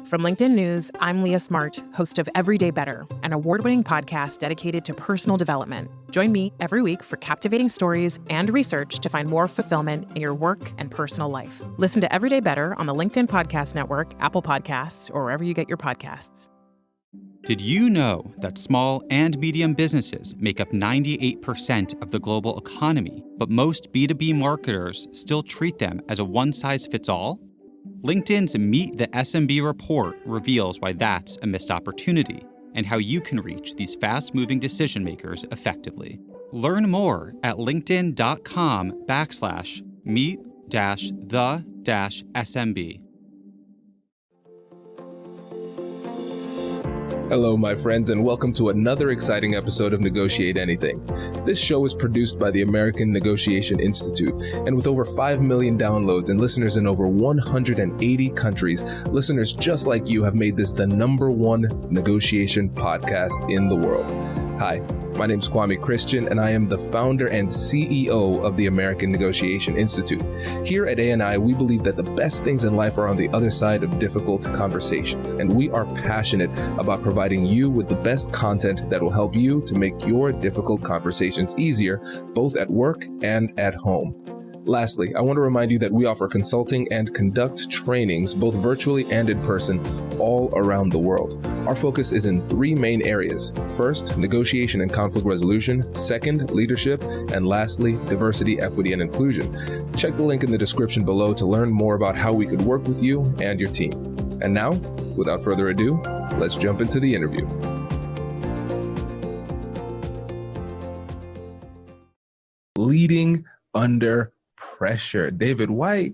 From LinkedIn News, I'm Leah Smart, host of Everyday Better, an award-winning podcast dedicated to personal development. Join me every week for captivating stories and research to find more fulfillment in your work and personal life. Listen to Everyday Better on the LinkedIn Podcast Network, Apple Podcasts, or wherever you get your podcasts. Did you know that small and medium businesses make up 98% of the global economy, but most B2B marketers still treat them as a one-size-fits-all? LinkedIn's Meet the SMB report reveals why that's a missed opportunity and how you can reach these fast-moving decision makers effectively. Learn more at linkedin.com/meet-the-SMB. Hello, my friends, and welcome to another exciting episode of Negotiate Anything. This show is produced by the American Negotiation Institute, and with over 5 million downloads and listeners in over 180 countries, listeners just like you have made this the #1 negotiation podcast in the world. Hi, my name is Kwame Christian, and I am the founder and CEO of the American Negotiation Institute. Here at ANI, we believe that the best things in life are on the other side of difficult conversations, and we are passionate about providing you with the best content that will help you to make your difficult conversations easier, both at work and at home. Lastly, I want to remind you that we offer consulting and conduct trainings, both virtually and in person, all around the world. Our focus is in 3 main areas. First, negotiation and conflict resolution. Second, leadership. And lastly, diversity, equity, and inclusion. Check the link in the description below to learn more about how we could work with you and your team. And now, without further ado, let's jump into the interview. Leading under pressure. David, why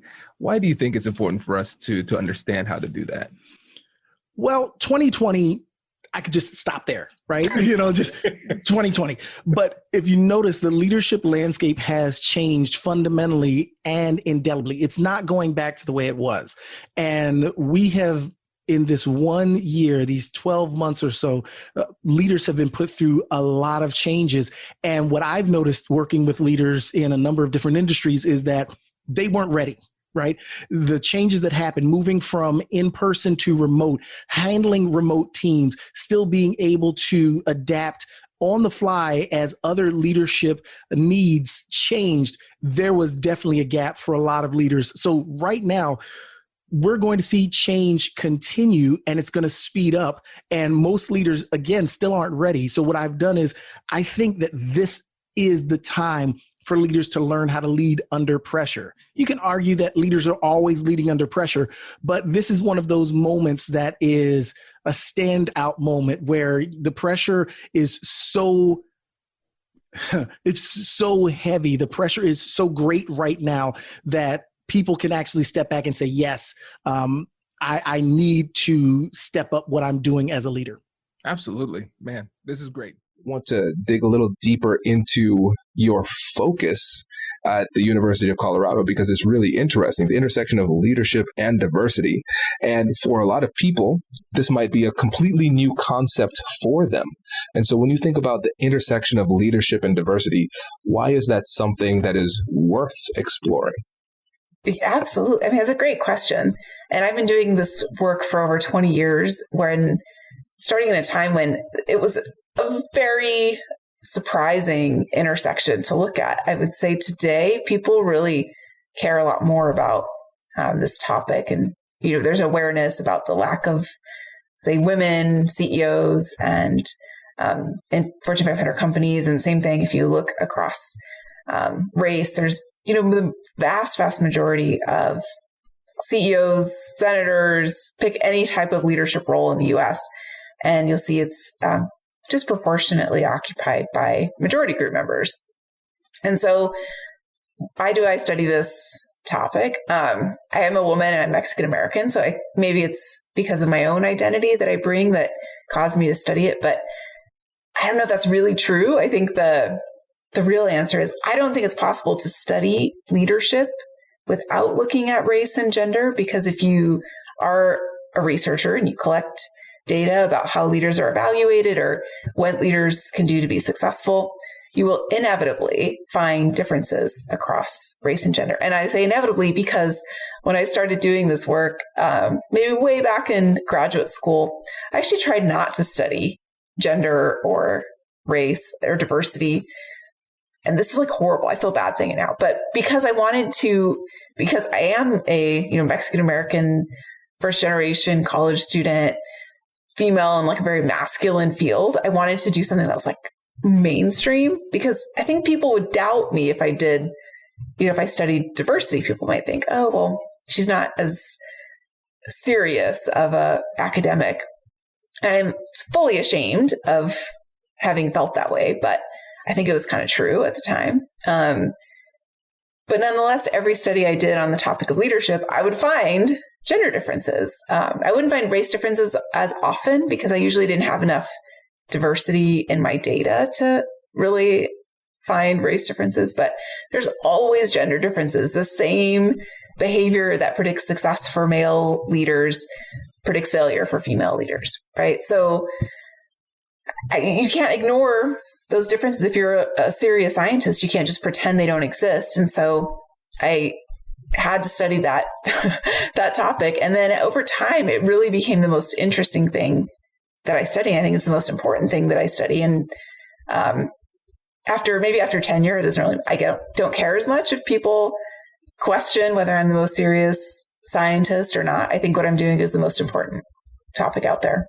do you think it's important for us to understand how to do that? Well, 2020, I could just stop there, right? Just 2020. But if you notice, the leadership landscape has changed fundamentally and indelibly. It's not going back to the way it was. And we have, in this 1 year, these 12 months or so, leaders have been put through a lot of changes. And what I've noticed working with leaders in a number of different industries is that they weren't ready, right? The changes that happened, moving from in-person to remote, handling remote teams, still being able to adapt on the fly as other leadership needs changed, there was definitely a gap for a lot of leaders. So right now, we're going to see change continue, and it's going to speed up. And most leaders, again, still aren't ready. So what I've done is I think that this is the time for leaders to learn how to lead under pressure. You can argue that leaders are always leading under pressure, but this is one of those moments that is a standout moment where the pressure is so it's so heavy. The pressure is so great right now that people can actually step back and say, yes, I need to step up what I'm doing as a leader. Absolutely. Man, this is great. I want to dig a little deeper into your focus at the University of Colorado because it's really interesting, the intersection of leadership and diversity. And for a lot of people, this might be a completely new concept for them. And so when you think about the intersection of leadership and diversity, why is that something that is worth exploring? Yeah, absolutely. I mean, it's a great question. And I've been doing this work for over 20 years, starting in a time when it was a very surprising intersection to look at. I would say today, people really care a lot more about this topic. And, there's awareness about the lack of, say, women CEOs and in Fortune 500 companies. And same thing, if you look across race, there's the vast majority of CEOs, senators, pick any type of leadership role in the US, and you'll see it's disproportionately occupied by majority group members. And so why do I study this topic? I am a woman and I'm Mexican American, so maybe it's because of my own identity that I bring that caused me to study it, but I don't know if that's really true. I think the real answer is I don't think it's possible to study leadership without looking at race and gender, because if you are a researcher and you collect data about how leaders are evaluated or what leaders can do to be successful, you will inevitably find differences across race and gender. And I say inevitably because when I started doing this work, maybe way back in graduate school, I actually tried not to study gender or race or diversity. And this is like horrible. I feel bad saying it now, but because I am a, Mexican American, first generation college student, female in like a very masculine field, I wanted to do something that was like mainstream, because I think people would doubt me if I did, if I studied diversity. People might think, oh, well, she's not as serious of a academic. And I'm fully ashamed of having felt that way, but I think it was kind of true at the time. But nonetheless, every study I did on the topic of leadership, I would find gender differences. I wouldn't find race differences as often because I usually didn't have enough diversity in my data to really find race differences, but there's always gender differences. The same behavior that predicts success for male leaders predicts failure for female leaders, right? So you can't ignore those differences. If you're a serious scientist, you can't just pretend they don't exist. And so I had to study that that topic. And then over time, it really became the most interesting thing that I study. I think it's the most important thing that I study. And after tenure, it doesn't really, I don't care as much if people question whether I'm the most serious scientist or not. I think what I'm doing is the most important topic out there.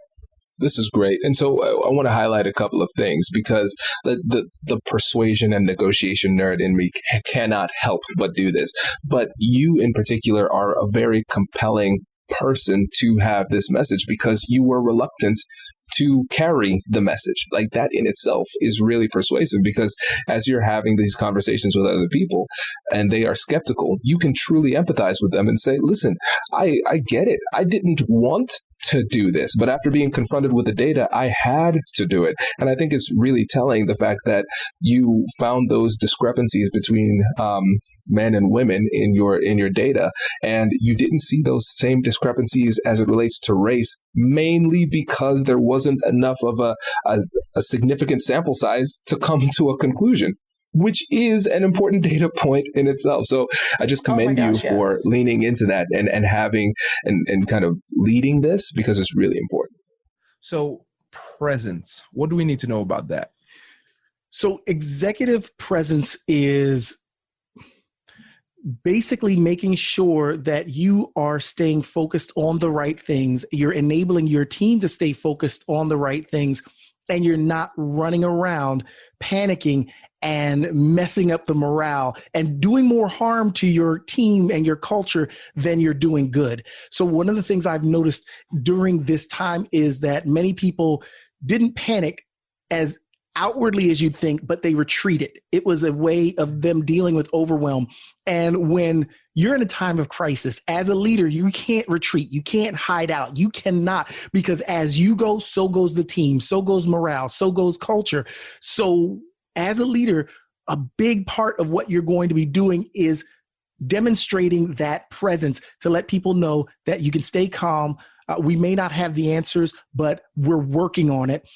This is great. And so I want to highlight a couple of things, because the persuasion and negotiation nerd in me cannot help but do this. But you in particular are a very compelling person to have this message, because you were reluctant to carry the message. Like, that in itself is really persuasive, because as you're having these conversations with other people and they are skeptical, you can truly empathize with them and say, listen, I get it. I didn't want to do this, but after being confronted with the data, I had to do it. And I think it's really telling, the fact that you found those discrepancies between men and women in your data, and you didn't see those same discrepancies as it relates to race, mainly because there wasn't enough of a significant sample size to come to a conclusion, which is an important data point in itself. So I just commend you for leaning into that and having and kind of leading this, because it's really important. So presence, what do we need to know about that? So executive presence is basically making sure that you are staying focused on the right things. You're enabling your team to stay focused on the right things, and you're not running around panicking and messing up the morale and doing more harm to your team and your culture than you're doing good. So one of the things I've noticed during this time is that many people didn't panic as outwardly as you'd think, but they retreated. It was a way of them dealing with overwhelm. And when you're in a time of crisis, as a leader, you can't retreat. You can't hide out. You cannot, because as you go, so goes the team, so goes morale, so goes culture. So as a leader, a big part of what you're going to be doing is demonstrating that presence to let people know that you can stay calm. We may not have the answers, but we're working on it.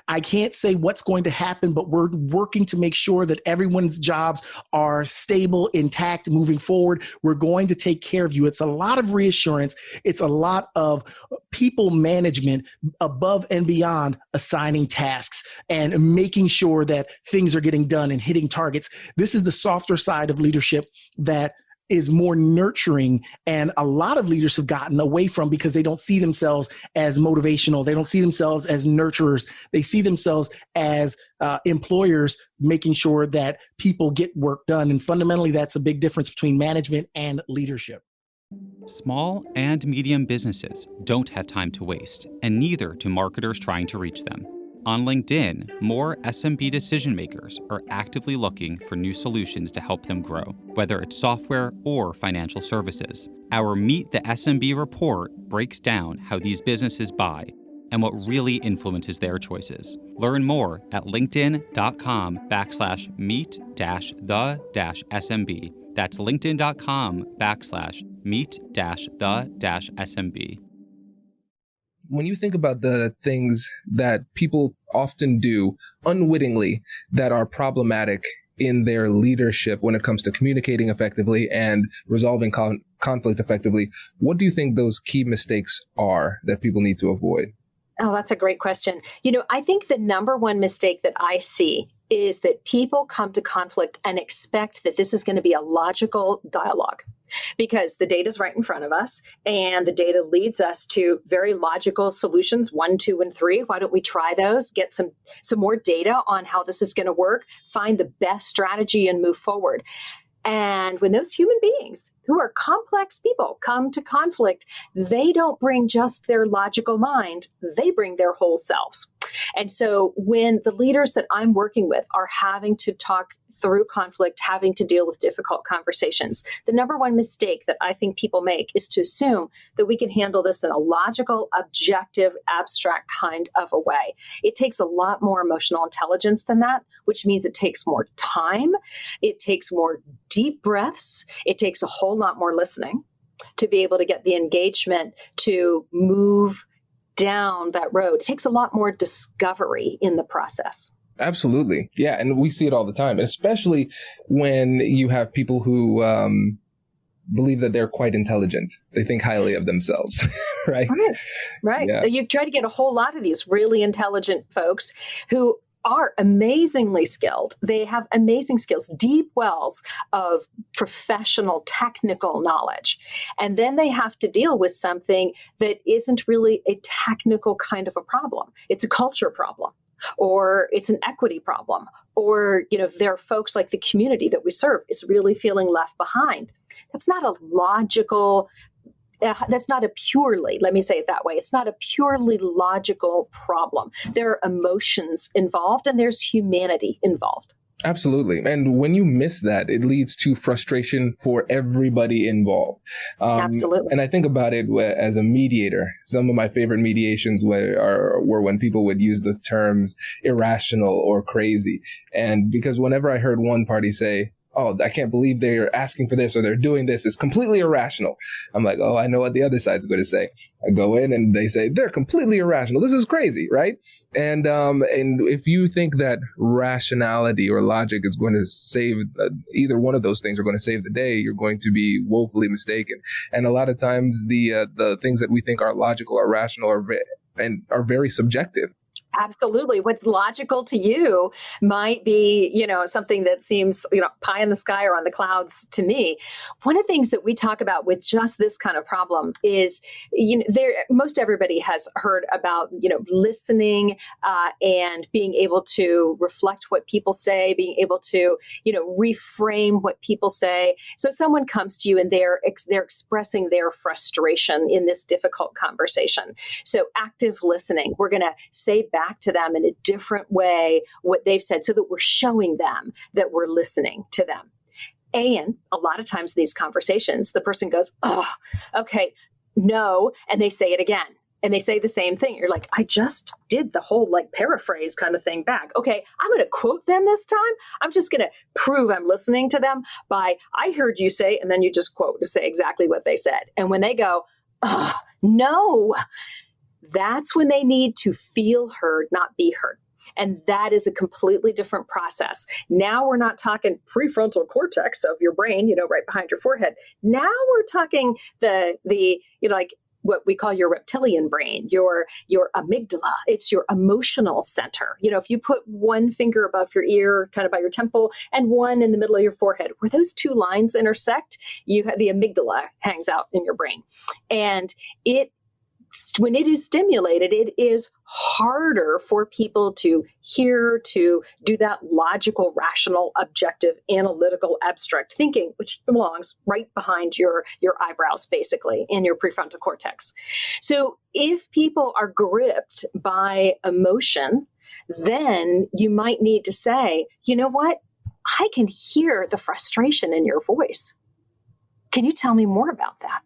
I can't say what's going to happen, but we're working to make sure that everyone's jobs are stable, intact, moving forward. We're going to take care of you. It's a lot of reassurance. It's a lot of people management above and beyond assigning tasks and making sure that things are getting done and hitting targets. This is the softer side of leadership that is more nurturing, and a lot of leaders have gotten away from because they don't see themselves as motivational. They don't see themselves as nurturers. They see themselves as employers making sure that people get work done. And fundamentally, that's a big difference between management and leadership. Small and medium businesses don't have time to waste, and neither do marketers trying to reach them. On LinkedIn, more SMB decision makers are actively looking for new solutions to help them grow, whether it's software or financial services. Our Meet the SMB report breaks down how these businesses buy and what really influences their choices. Learn more at linkedin.com/meet-the-SMB. That's linkedin.com/meet-the-SMB. When you think about the things that people often do unwittingly that are problematic in their leadership when it comes to communicating effectively and resolving conflict effectively, what do you think those key mistakes are that people need to avoid? Oh, that's a great question. I think the number one mistake that I see is that people come to conflict and expect that this is going to be a logical dialogue, because the data is right in front of us and the data leads us to very logical solutions, 1, 2, and 3. Why don't we try those, get some more data on how this is going to work, find the best strategy and move forward. And when those human beings who are complex people come to conflict, they don't bring just their logical mind, they bring their whole selves. And so when the leaders that I'm working with are having to talk through conflict, having to deal with difficult conversations, the number one mistake that I think people make is to assume that we can handle this in a logical, objective, abstract kind of a way. It takes a lot more emotional intelligence than that, which means it takes more time. It takes more deep breaths. It takes a whole lot more listening to be able to get the engagement to move down that road. It takes a lot more discovery in the process. Absolutely. Yeah. And we see it all the time, especially when you have people who believe that they're quite intelligent. They think highly of themselves, right? Right. Yeah. You try to get a whole lot of these really intelligent folks who are amazingly skilled. They have amazing skills, deep wells of professional technical knowledge. And then they have to deal with something that isn't really a technical kind of a problem. It's a culture problem, or it's an equity problem, or, there are folks like the community that we serve is really feeling left behind. That's not a logical that's not a purely, let me say it that way, it's not a purely logical problem. There are emotions involved and there's humanity involved. Absolutely. And when you miss that, it leads to frustration for everybody involved. Absolutely. And I think about it as a mediator. Some of my favorite mediations were when people would use the terms irrational or crazy. And because whenever I heard one party say, oh, I can't believe they're asking for this or they're doing this, it's completely irrational, I'm like, oh, I know what the other side's going to say. I go in and they say, they're completely irrational. This is crazy, right? And if you think that rationality or logic is going to save either one of those things are going to save the day, you're going to be woefully mistaken. And a lot of times the things that we think are logical or rational are very subjective. Absolutely. What's logical to you might be, something that seems, pie in the sky or on the clouds to me. One of the things that we talk about with just this kind of problem is, most everybody has heard about, listening and being able to reflect what people say, being able to, reframe what people say. So someone comes to you and they're expressing their frustration in this difficult conversation. So active listening, we're going to say back to them in a different way what they've said so that we're showing them that we're listening to them. And a lot of times in these conversations, the person goes, oh, okay, no. And they say it again. And they say the same thing. You're like, I just did the whole paraphrase kind of thing back. Okay, I'm going to quote them this time. I'm just going to prove I'm listening to them by, I heard you say, and then you just quote to say exactly what they said. And when they go, oh, no, that's when they need to feel heard, not be heard. And that is a completely different process. Now we're not talking prefrontal cortex of your brain, right behind your forehead. Now we're talking the what we call your reptilian brain, your amygdala. It's your emotional center. If you put one finger above your ear, kind of by your temple, and one in the middle of your forehead, where those two lines intersect, you have the amygdala hangs out in your brain. And when it is stimulated, it is harder for people to hear, to do that logical, rational, objective, analytical, abstract thinking, which belongs right behind your eyebrows, basically, in your prefrontal cortex. So if people are gripped by emotion, then you might need to say, you know what? I can hear the frustration in your voice. Can you tell me more about that?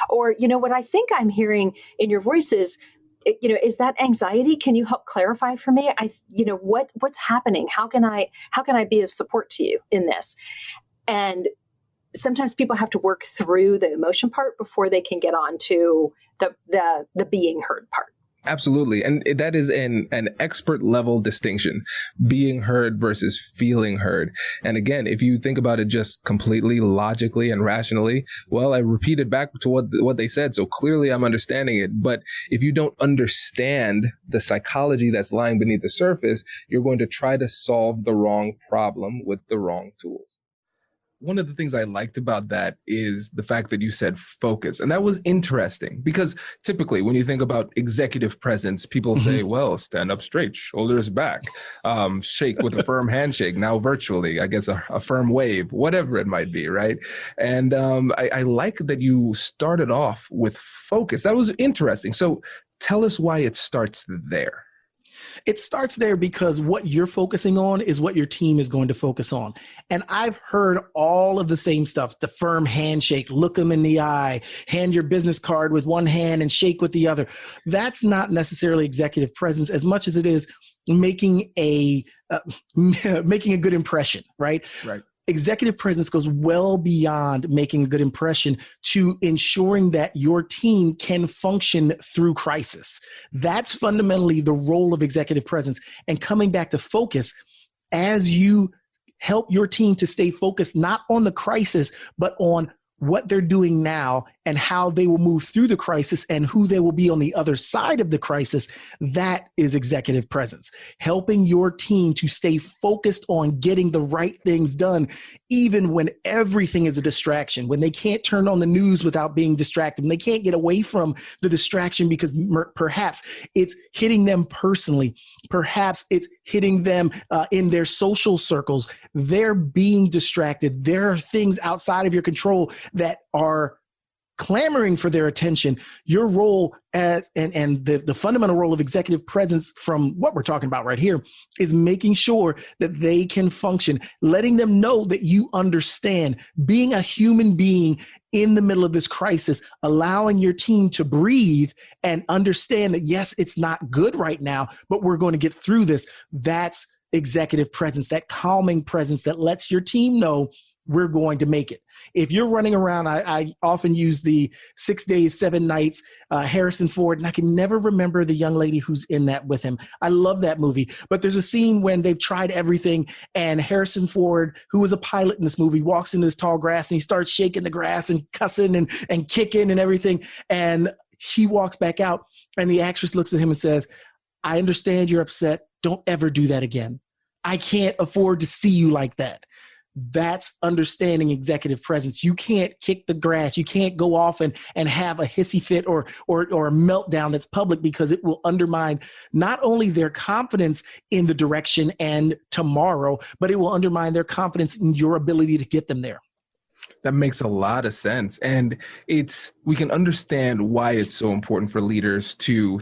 Or, what I think I'm hearing in your voice is, is that anxiety? Can you help clarify for me? What's happening? How can I be of support to you in this? And sometimes people have to work through the emotion part before they can get on to the being heard part. Absolutely. And that is an expert level distinction, being heard versus feeling heard. And again, if you think about it just completely logically and rationally, well, I repeated back to what they said. So clearly I'm understanding it. But if you don't understand the psychology that's lying beneath the surface, you're going to try to solve the wrong problem with the wrong tools. One of the things I liked about that is the fact that you said focus. And that was interesting because typically when you think about executive presence, people say, well, stand up straight, shoulders back, shake with a firm handshake, now virtually, I guess a firm wave, whatever it might be, right? And I like that you started off with focus. That was interesting. So tell us why it starts there. It starts there because what you're focusing on is what your team is going to focus on. And I've heard all of the same stuff, the firm handshake, look them in the eye, hand your business card with one hand and shake with the other. That's not necessarily executive presence as much as it is making a good impression, right? Right. Executive presence goes well beyond making a good impression to ensuring that your team can function through crisis. That's fundamentally the role of executive presence. And coming back to focus, as you help your team to stay focused, not on the crisis, but on what they're doing now and how they will move through the crisis and who they will be on the other side of the crisis, that is executive presence. Helping your team to stay focused on getting the right things done, even when everything is a distraction, when they can't turn on the news without being distracted, when they can't get away from the distraction because perhaps it's hitting them personally, perhaps it's hitting them in their social circles. They're being distracted. There are things outside of your control that are clamoring for their attention. Your role as and the fundamental role of executive presence from what we're talking about right here is making sure that they can function, letting them know that you understand, being a human being in the middle of this crisis, allowing your team to breathe and understand that, yes, it's not good right now, but we're going to get through this. That's executive presence, that calming presence that lets your team know we're going to make it. If you're running around, I often use the 6 days, 7 nights, Harrison Ford, and I can never remember the young lady who's in that with him. I love that movie, but there's a scene when they've tried everything and Harrison Ford, who was a pilot in this movie, walks into this tall grass and he starts shaking the grass and cussing and kicking and everything. And she walks back out and the actress looks at him and says, I understand you're upset. Don't ever do that again. I can't afford to see you like that. That's understanding executive presence. You can't kick the grass. You can't go off and have a hissy fit or a meltdown that's public, because it will undermine not only their confidence in the direction and tomorrow, but it will undermine their confidence in your ability to get them there. That makes a lot of sense. And we can understand why it's so important for leaders to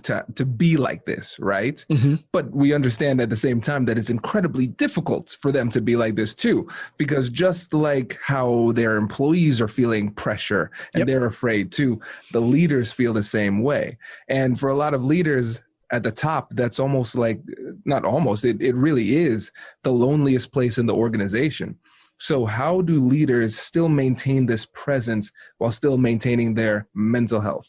be like this, right? Mm-hmm. But we understand at the same time that it's incredibly difficult for them to be like this too, because just like how their employees are feeling pressure and they're afraid too, the leaders feel the same way. And for a lot of leaders at the top, that's almost like, not almost, it really is the loneliest place in the organization. So how do leaders still maintain this presence while still maintaining their mental health?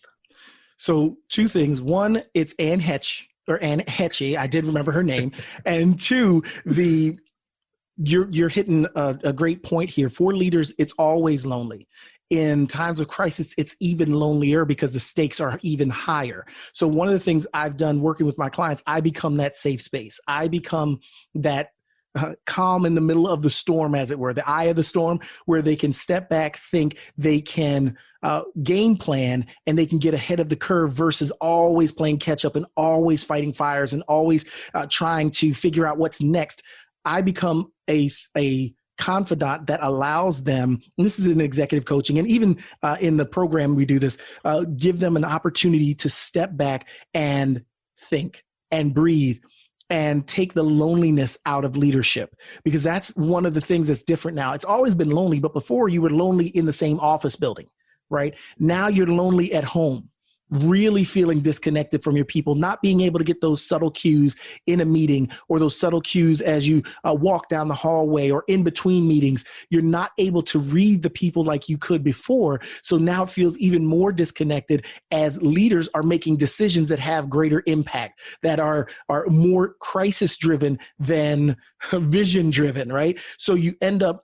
So 2 things. One, it's Anne Hetchy. I did remember her name. And 2, you're hitting a great point here. For leaders, it's always lonely. In times of crisis, it's even lonelier because the stakes are even higher. So one of the things I've done working with my clients, I become that safe space. I become that calm in the middle of the storm, as it were, the eye of the storm, where they can step back, think, they can game plan, and they can get ahead of the curve versus always playing catch up and always fighting fires and always trying to figure out what's next. I become a confidant that allows them, and this is in executive coaching, and even in the program we do this, give them an opportunity to step back and think and breathe and take the loneliness out of leadership, because that's one of the things that's different now. It's always been lonely, but before you were lonely in the same office building, right? Now you're lonely at home. really feeling disconnected from your people, not being able to get those subtle cues in a meeting or those subtle cues as you walk down the hallway or in between meetings. You're not able to read the people like you could before. So now it feels even more disconnected as leaders are making decisions that have greater impact, that are more crisis driven than vision driven, right? So you end up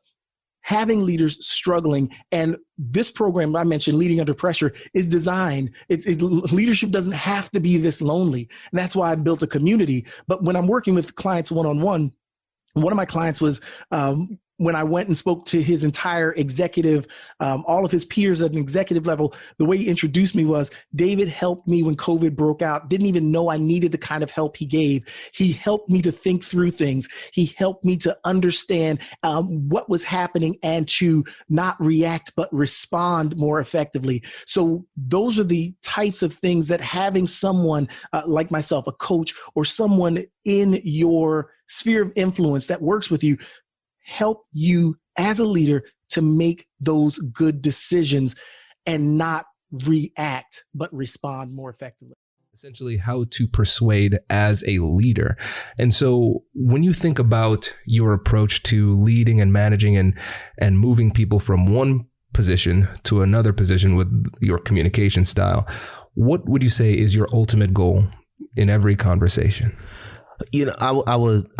having leaders struggling. And this program I mentioned, Leading Under Pressure, is designed. Leadership doesn't have to be this lonely. And that's why I built a community. But when I'm working with clients one-on-one, one of my clients was when I went and spoke to his entire executive, all of his peers at an executive level, the way he introduced me was, David helped me when COVID broke out, didn't even know I needed the kind of help he gave. He helped me to think through things. He helped me to understand what was happening and to not react, but respond more effectively. So those are the types of things that having someone like myself, a coach, or someone in your sphere of influence that works with you, help you as a leader to make those good decisions and not react, but respond more effectively. Essentially, how to persuade as a leader. And so when you think about your approach to leading and managing and moving people from one position to another position with your communication style, what would you say is your ultimate goal in every conversation? You know, I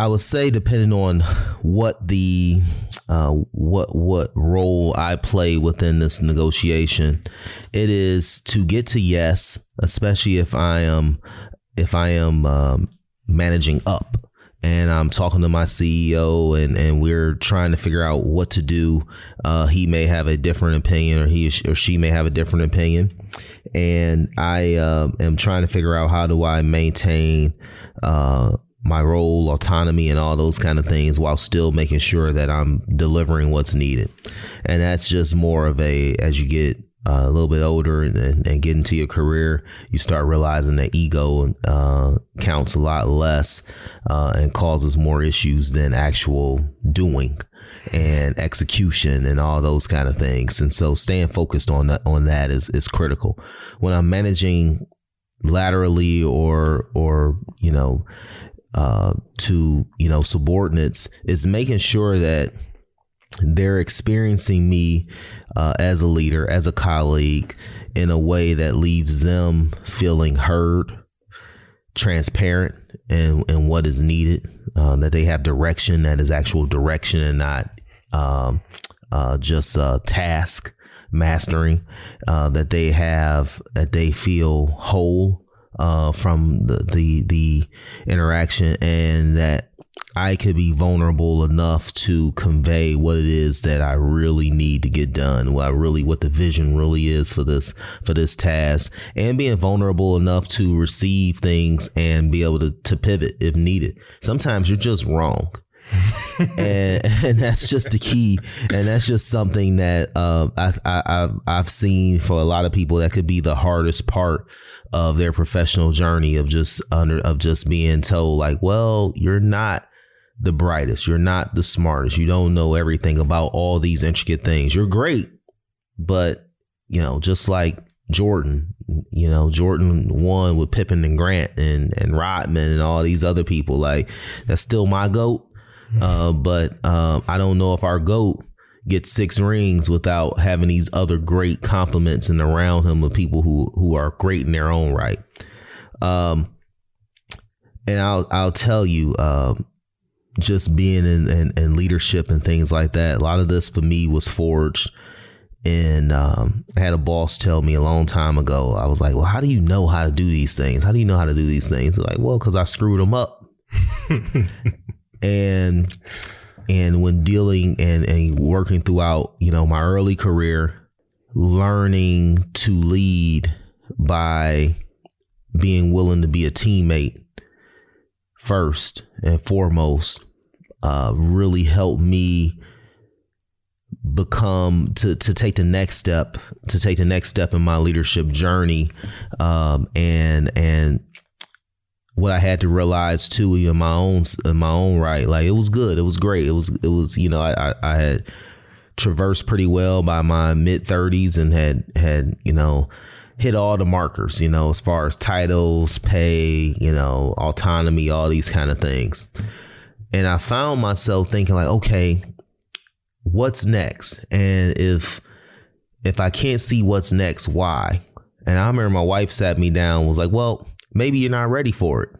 would say, depending on what the what role I play within this negotiation, it is to get to yes, especially if I am managing up and I'm talking to my CEO and we're trying to figure out what to do. He may have a different opinion, or he or she may have a different opinion, and I am trying to figure out how do I maintain my role, autonomy, and all those kind of things while still making sure that I'm delivering what's needed. And that's just more of as you get a little bit older and get into your career, you start realizing that ego counts a lot less and causes more issues than actual doing and execution and all those kind of things. And so staying focused on that is critical. When I'm managing laterally or to subordinates, is making sure that they're experiencing me as a leader, as a colleague, in a way that leaves them feeling heard, transparent, and what is needed, that they have direction that is actual direction and not just task mastering, that they feel whole from the interaction, and that I could be vulnerable enough to convey what it is that I really need to get done, what the vision really is for this task, and being vulnerable enough to receive things and be able to pivot if needed. Sometimes you're just wrong. and that's just the key, and that's just something that I've seen for a lot of people that could be the hardest part of their professional journey, of just being told, like, well, you're not the brightest, you're not the smartest, you don't know everything about all these intricate things. You're great, but just like Jordan won with Pippen and Grant and Rodman and all these other people, like, that's still my GOAT. But I don't know if our GOAT gets 6 rings without having these other great compliments and around him of people who are great in their own right. And I'll tell you, just being in leadership and things like that, a lot of this for me was forged. And I had a boss tell me a long time ago, I was like, well, how do you know how to do these things? How do you know how to do these things? Like, well, because I screwed them up. And when dealing and working throughout, my early career, learning to lead by being willing to be a teammate first and foremost, really helped me become to take the next step in my leadership journey, and what I had to realize too in my own right. Like, it was good, it was great, it was I had traversed pretty well by my mid-30s and had hit all the markers, as far as titles, pay, autonomy, all these kind of things. And I found myself thinking like, okay, what's next? And if I can't see what's next, why? And I remember my wife sat me down and was like, well, maybe you're not ready for it.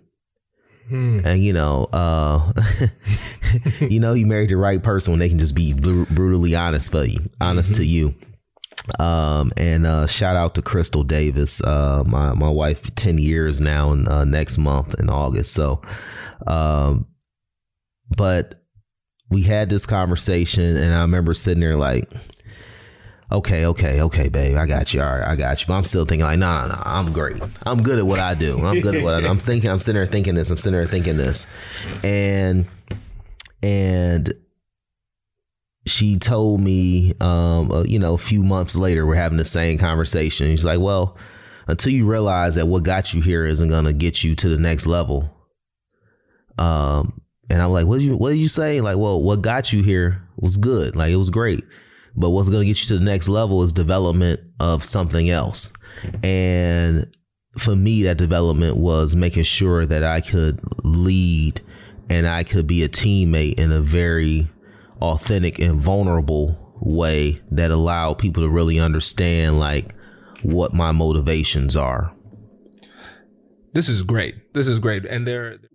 And, you married the right person when they can just be brutally honest to you. And shout out to Crystal Davis, my wife, 10 years now, next month in August. So, but we had this conversation, and I remember sitting there like, okay, babe, I got you. All right, I got you. But I'm still thinking like, no, I'm great. I'm good at what I do. I'm good at what I do. I'm sitting there thinking this. And she told me, a few months later, we're having the same conversation. She's like, well, until you realize that what got you here isn't going to get you to the next level. And I'm like, what did you say? Like, well, what got you here was good. Like, it was great. But what's going to get you to the next level is development of something else. And for me, that development was making sure that I could lead and I could be a teammate in a very authentic and vulnerable way that allowed people to really understand like what my motivations are. This is great. And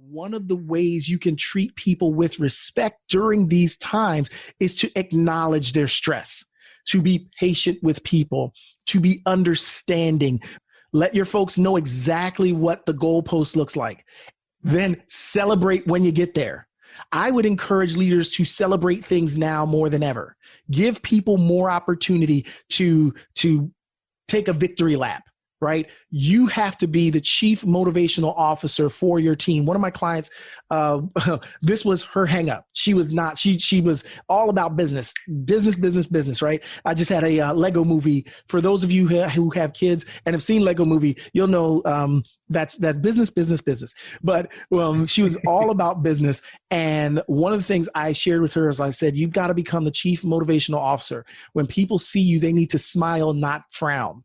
one of the ways you can treat people with respect during these times is to acknowledge their stress, to be patient with people, to be understanding. Let your folks know exactly what the goalpost looks like. Then celebrate when you get there. I would encourage leaders to celebrate things now more than ever. Give people more opportunity to take a victory lap. Right? You have to be the chief motivational officer for your team. One of my clients, this was her hang up. She was not, she was all about business, right? I just had a Lego movie. For those of you who have kids and have seen Lego movie, you'll know that's business. But she was all about business. And one of the things I shared with her is I said, you've got to become the chief motivational officer. When people see you, they need to smile, not frown.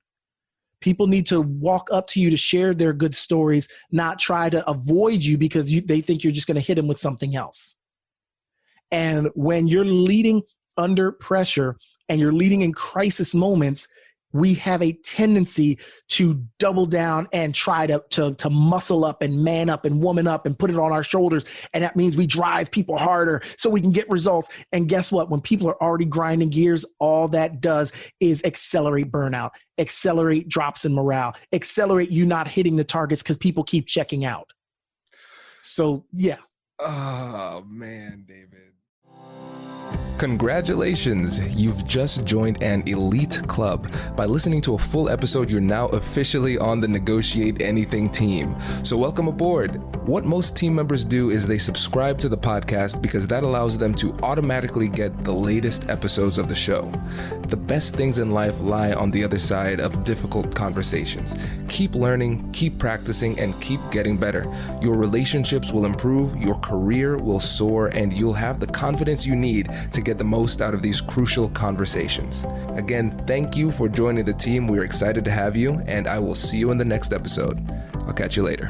People need to walk up to you to share their good stories, not try to avoid you because they think you're just going to hit them with something else. And when you're leading under pressure and you're leading in crisis moments, we have a tendency to double down and try to muscle up and man up and woman up and put it on our shoulders. And that means we drive people harder so we can get results. And guess what? When people are already grinding gears, all that does is accelerate burnout, accelerate drops in morale, accelerate you not hitting the targets because people keep checking out. So, yeah. Oh, man, David. Congratulations, you've just joined an elite club. By listening to a full episode, you're now officially on the Negotiate Anything team. So welcome aboard. What most team members do is they subscribe to the podcast because that allows them to automatically get the latest episodes of the show. The best things in life lie on the other side of difficult conversations. Keep learning, keep practicing, and keep getting better. Your relationships will improve, your career will soar, and you'll have the confidence you need to get the most out of these crucial conversations. Again, thank you for joining the team. We're excited to have you, and I will see you in the next episode. I'll catch you later.